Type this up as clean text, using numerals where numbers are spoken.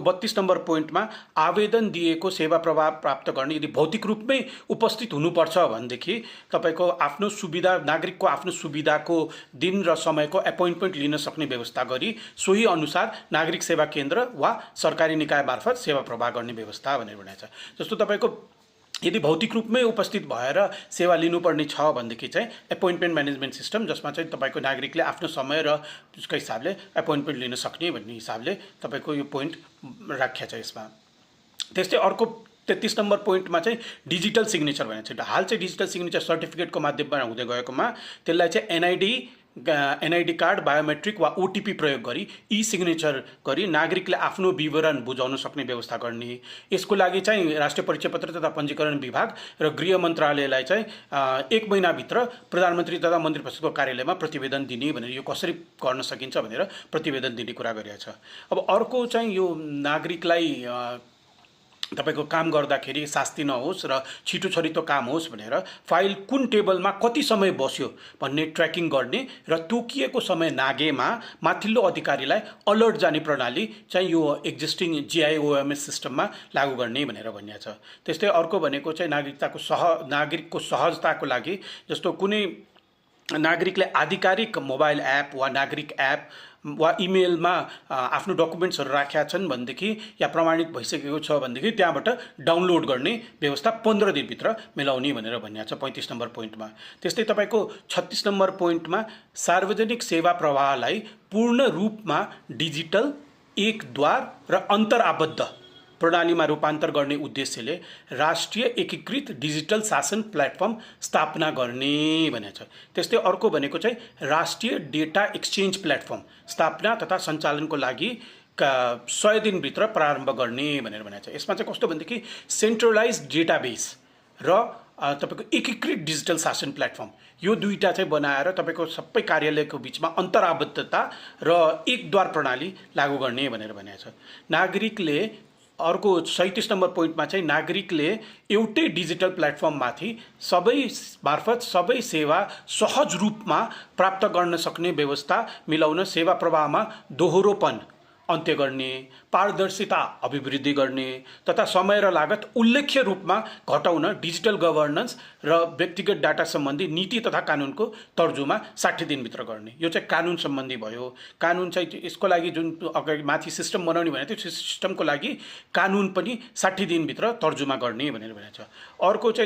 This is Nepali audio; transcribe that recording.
32 नम्बर पोइन्टमा आवेदन दिएको सेवा प्रवाह प्राप्त गर्ने यदि भौतिक रूपमै उपस्थित हुनुपर्छ भनेदेखि तपाईँको आफ्नो सुविधा नागरिकको आफ्नो सुविधाको दिन र समयको एपोइन्टमेन्ट लिन सक्ने व्यवस्था गरी सोही अनुसार नागरिक सेवा केन्द्र वा सरकारी निकाय मार्फत सेवा प्रवाह गर्ने व्यवस्था भनेर भनेको छ। जस्तो तपाईँको यदि भौतिक रूपमै उपस्थित भएर सेवा लिनुपर्ने छ भनेदेखि चाहिँ एपोइन्टमेन्ट म्यानेजमेन्ट सिस्टम, जसमा चाहिँ तपाईँको नागरिकले आफ्नो समय र उसको हिसाबले एपोइन्टमेन्ट लिन सक्ने भन्ने हिसाबले तपाईँको यो पोइन्ट राख्या छ यसमा। त्यस्तै अर्को 33 नम्बर पोइन्टमा चाहिँ डिजिटल सिग्नेचर भनेको छ। हाल चाहिँ डिजिटल सिग्नेचर सर्टिफिकेटको माध्यमबाट हुँदै गएकोमा त्यसलाई चाहिँ एनआइडी कार्ड, बायोमेट्रिक वा ओटिपी प्रयोग गरी ई सिग्नेचर गरी नागरिकले आफ्नो विवरण बुझाउन सक्ने व्यवस्था गर्ने। यसको लागि चाहिँ राष्ट्रिय परिचय पत्र तथा पञ्जीकरण विभाग र गृह मन्त्रालयलाई चाहिँ 1 महिनाभित्र प्रधानमन्त्री तथा मन्त्री परिषदको कार्यालयमा प्रतिवेदन दिने भनेर यो कसरी गर्न सकिन्छ भनेर प्रतिवेदन दिने कुरा गरिएको छ। अब अर्को चाहिँ यो नागरिकलाई तपाईको काम गर्दाखेरि शास्ति नहोस् र छिटो छरितो काम होस् भनेर फाइल कुन टेबलमा कति समय बस्यो भन्ने ट्र्याकिङ गर्ने र तोकिएको समय नागेमा माथिल्लो अधिकारीलाई अलर्ट जाने प्रणाली चाहिँ यो एक्जिस्टिङ जिआइओएमएस सिस्टममा लागू गर्ने भनेर भनिएको छ। त्यस्तै अर्को भनेको चाहिँ नागरिकको सहजताको लागि जस्तो कुनै नागरिकले आधिकारिक मोबाइल एप वा नागरिक एप वा इमेलमा आफ्नो डकुमेन्ट्सहरू राखेका छन् भनेदेखि या प्रमाणित भइसकेको छ भनेदेखि त्यहाँबाट डाउनलोड गर्ने व्यवस्था 15 दिनभित्र मिलाउने भनेर भनिएको छ 35 नम्बर पोइन्टमा। त्यस्तै तपाईँको 36 नम्बर पोइन्टमा सार्वजनिक सेवा प्रवाहलाई पूर्ण रूपमा डिजिटल, एकद्वार र अन्तरआबद्ध प्रणालीमा रूपान्तर गर्ने उद्देश्यले राष्ट्रिय एकीकृत डिजिटल शासन प्लेटफर्म स्थापना गर्ने भनेको छ। त्यस्तै अर्को भनेको चाहिँ राष्ट्रिय डेटा एक्सचेन्ज प्लेटफर्म स्थापना तथा सञ्चालनको लागि 100 दिनभित्र प्रारम्भ गर्ने भनेर भनेको छ। यसमा चाहिँ कस्तो भनेदेखि सेन्ट्रलाइज डेटाबेस र तपाईँको एकीकृत डिजिटल शासन प्लेटफर्म यो दुईटा चाहिँ बनाएर तपाईँको सबै कार्यालयको बिचमा अन्तरआबद्धता र एकद्वार प्रणाली लागू गर्ने भनेर भनेको छ। नागरिकले अर्को 37 नम्बर पोइन्टमा चाहिँ नागरिकले एउटै डिजिटल प्लेटफर्ममाथि सबै मार्फत सबै सेवा सहज रूपमा प्राप्त गर्न सक्ने व्यवस्था मिलाउन सेवा प्रवाहमा दोहोरोपन अन्त्य गर्ने, पारदर्शिता अभिवृद्धि गर्ने तथा समय र लागत उल्लेख्य रूपमा घटाउन डिजिटल गभर्नेन्स र व्यक्तिगत डाटा सम्बन्धी नीति तथा कानुनको तर्जुमा 60 दिनभित्र गर्ने। यो चाहिँ कानुन सम्बन्धी भयो। कानुन चाहिँ यसको लागि जुन अगाडि माथि सिस्टम बनाउने भनेको थियो त्यो सिस्टमको लागि कानुन पनि 60 दिनभित्र तर्जुमा गर्ने भनेर भनेको छ। अर्को चाहिँ